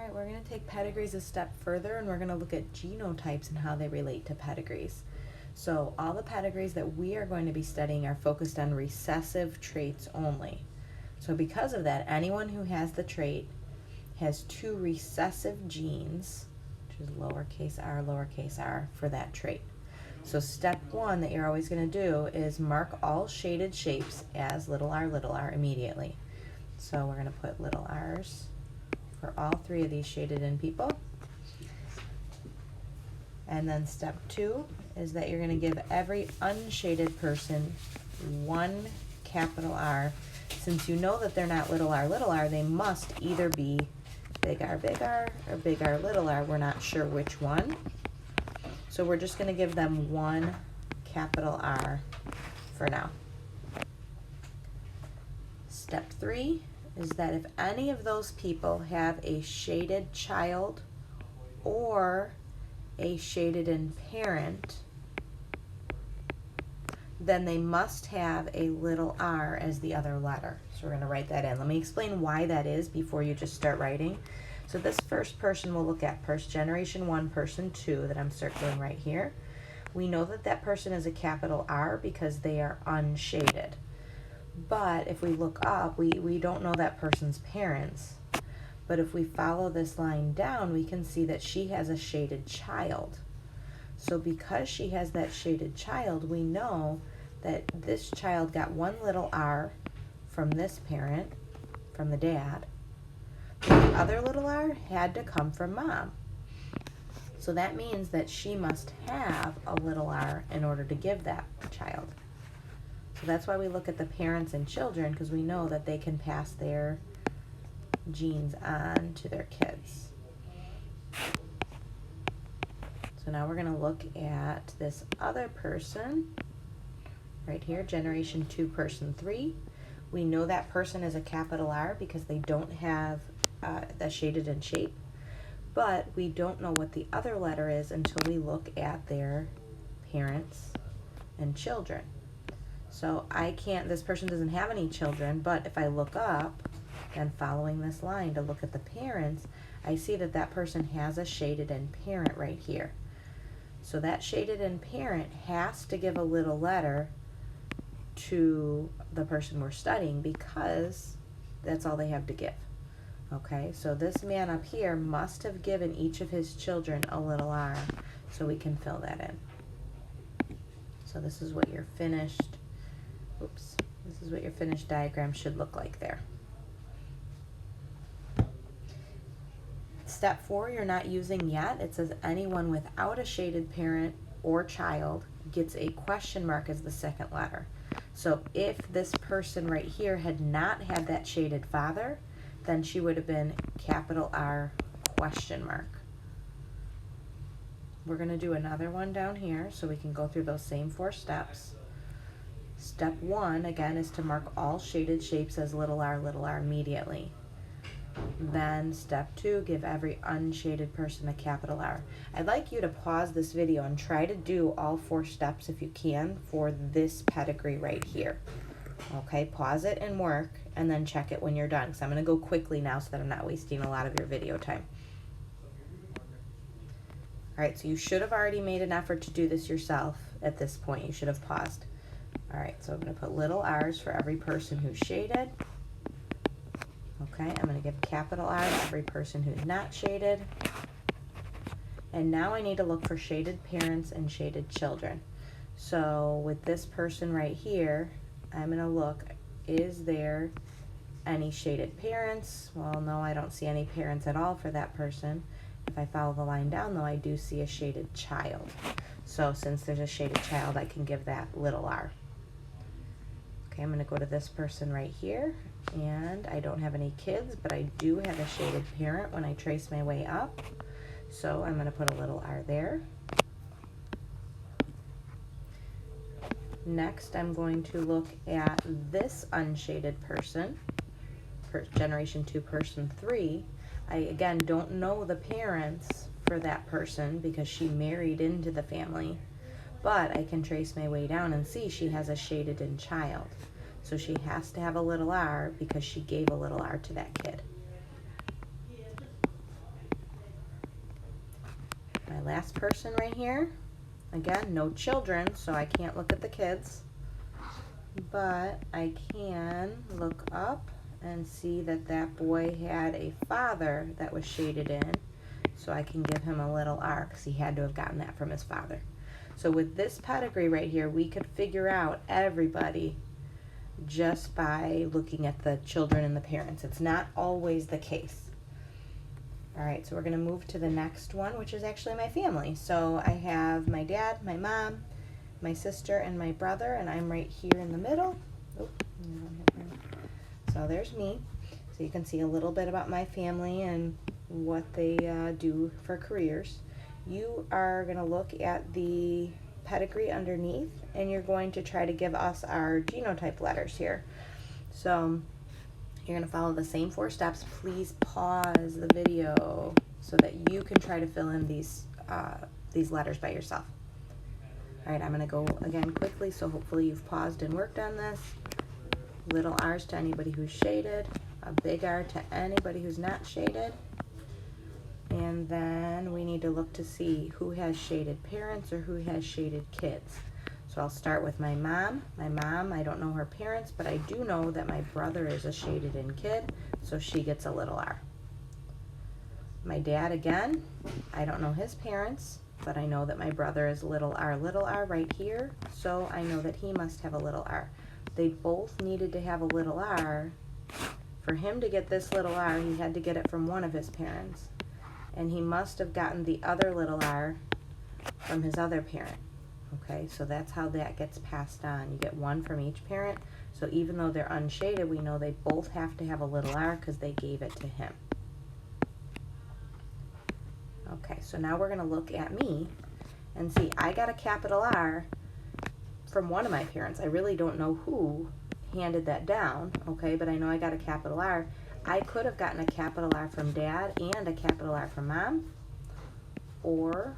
right, we're going to take pedigrees a step further, and we're going to look at genotypes and how they relate to pedigrees. So all the pedigrees that we are going to be studying are focused on recessive traits only. So because of that, anyone who has the trait has two recessive genes, which is lowercase r, for that trait. So step one that you're always going to do is mark all shaded shapes as little r immediately. So we're going to put little r's for all three of these shaded in people. And then step two is that you're going to give every unshaded person one capital R. Since you know that they're not little r, they must either be big R or big R, little r. We're not sure which one. So we're just going to give them one capital R for now. Step three is that if any of those people have a shaded child or a shaded in parent, then they must have a little r as the other letter. So we're going to write that in. Let me explain why that is before you just start writing. So this first person we'll look at, generation 1, person 2, that I'm circling right here. We know that that person is a capital R because they are unshaded. But if we look up, we don't know that person's parents. But if we follow this line down, we can see that she has a shaded child. So because she has that shaded child, we know that this child got one little r from this parent, from the dad. The other little r had to come from mom. So that means that she must have a little r in order to give that child. So that's why we look at the parents and children, because we know that they can pass their genes on to their kids. So now we're going to look at this other person right here, generation 2, person 3. We know that person is a capital R because they don't have the shaded in shape, but we don't know what the other letter is until we look at their parents and children. So this person doesn't have any children, but if I look up and following this line to look at the parents, I see that that person has a shaded in parent right here. So that shaded in parent has to give a little letter to the person we're studying because that's all they have to give. Okay, so this man up here must have given each of his children a little r, so we can fill that in. So this is what your finished, this is what your finished diagram should look like there. Step 4 you're not using yet. It says anyone without a shaded parent or child gets a question mark as the second letter. So if this person right here had not had that shaded father, then she would have been capital R question mark. We're going to do another one down here so we can go through those same 4 steps. Step 1, again, is to mark all shaded shapes as little r immediately. Then step 2, give every unshaded person a capital R. I'd like you to pause this video and try to do all 4 steps if you can for this pedigree right here. Okay, pause it and work, and then check it when you're done. So I'm going to go quickly now so that I'm not wasting a lot of your video time. Alright, so you should have already made an effort to do this yourself at this point. You should have paused. Alright, so I'm going to put little r's for every person who's shaded. Okay, I'm going to give capital R to every person who's not shaded. And now I need to look for shaded parents and shaded children. So with this person right here, I'm going to look, is there any shaded parents? Well, no, I don't see any parents at all for that person. If I follow the line down, though, I do see a shaded child. So since there's a shaded child, I can give that little r. Okay, I'm going to go to this person right here, and I don't have any kids, but I do have a shaded parent when I trace my way up. So I'm going to put a little r there. Next, I'm going to look at this unshaded person, generation 2, person 3. I, again, don't know the parents for that person because she married into the family, but I can trace my way down and see she has a shaded in child. So she has to have a little r because she gave a little r to that kid. last person right here, again, no children, so I can't look at the kids, but I can look up and see that that boy had a father that was shaded in, so I can give him a little R because he had to have gotten that from his father. So with this pedigree right here, we could figure out everybody just by looking at the children and the parents. It's not always the case. All right, so we're going to move to the next one, which is actually my family. So I have my dad, my mom, my sister, and my brother, and I'm right here in the middle. Oh, so there's me. So you can see a little bit about my family and what they do for careers. You are going to look at the pedigree underneath, and you're going to try to give us our genotype letters here. So you're going to follow the same 4 steps. Please pause the video so that you can try to fill in these letters by yourself. All right, I'm going to go again quickly, so hopefully you've paused and worked on this. Little r's to anybody who's shaded, a big R to anybody who's not shaded. And then we need to look to see who has shaded parents or who has shaded kids. So I'll start with my mom. My mom, I don't know her parents, but I do know that my brother is a shaded in kid, so she gets a little R. My dad, again, I don't know his parents, but I know that my brother is little r right here, so I know that he must have a little R. They both needed to have a little R. For him to get this little R, he had to get it from one of his parents, and he must have gotten the other little R from his other parent. Okay, so that's how that gets passed on. You get one from each parent. So even though they're unshaded, we know they both have to have a little R because they gave it to him. Okay, so now we're going to look at me and see, I got a capital R from one of my parents. I really don't know who handed that down, okay, but I know I got a capital R. I could have gotten a capital R from dad and a capital R from mom, or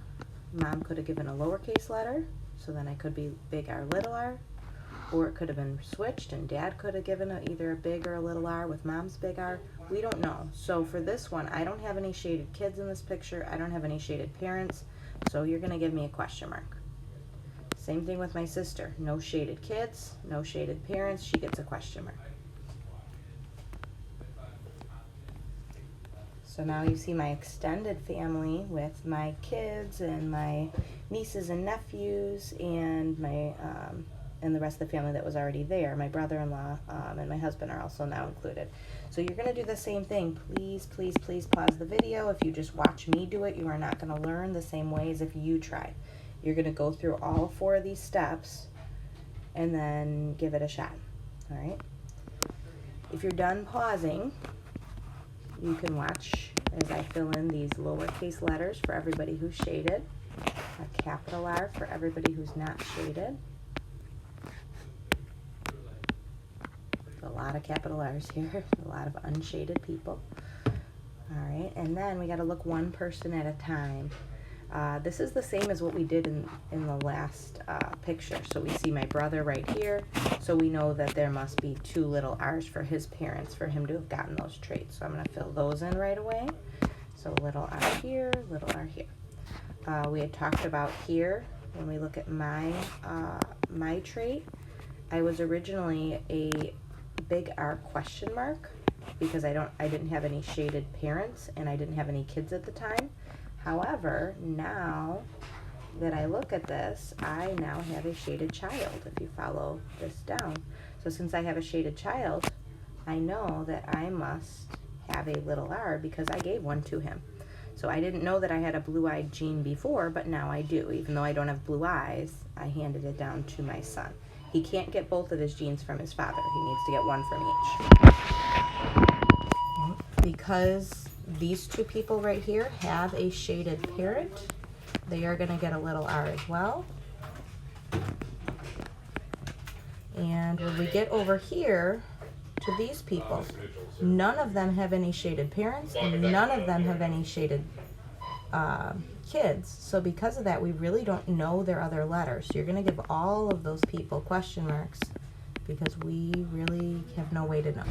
mom could have given a lowercase letter, so then I could be big R, little r, or it could have been switched and dad could have given either a big or a little R with mom's big R. We don't know. So for this one, I don't have any shaded kids in this picture. I don't have any shaded parents, so you're going to give me a question mark. Same thing with my sister. No shaded kids, no shaded parents. She gets a question mark. So now you see my extended family with my kids and my nieces and nephews and my and the rest of the family that was already there. My brother-in-law and my husband are also now included. So you're going to do the same thing. Please, please, please pause the video. If you just watch me do it, you are not going to learn the same way as if you try. You're going to go through all 4 of these steps and then give it a shot. All right? If you're done pausing, you can watch as I fill in these lowercase letters for everybody who's shaded, a capital R for everybody who's not shaded. A lot of capital R's here, a lot of unshaded people. All right, and then we got to look one person at a time. This is the same as what we did in the last picture. So we see my brother right here, so we know that there must be 2 little R's for his parents for him to have gotten those traits. So I'm going to fill those in right away. So little R here, little R here. We had talked about here, when we look at my my trait, I was originally a big R question mark because I didn't have any shaded parents and I didn't have any kids at the time. However, now that I look at this, I now have a shaded child, if you follow this down. So since I have a shaded child, I know that I must have a little R because I gave one to him. So I didn't know that I had a blue-eyed gene before, but now I do. Even though I don't have blue eyes, I handed it down to my son. He can't get both of his genes from his father. He needs to get one from each. Because these 2 people right here have a shaded parent, they are going to get a little R as well. And when we get over here to these people, none of them have any shaded parents and none of them have any shaded kids. So because of that, we really don't know their other letters. So you're going to give all of those people question marks because we really have no way to know.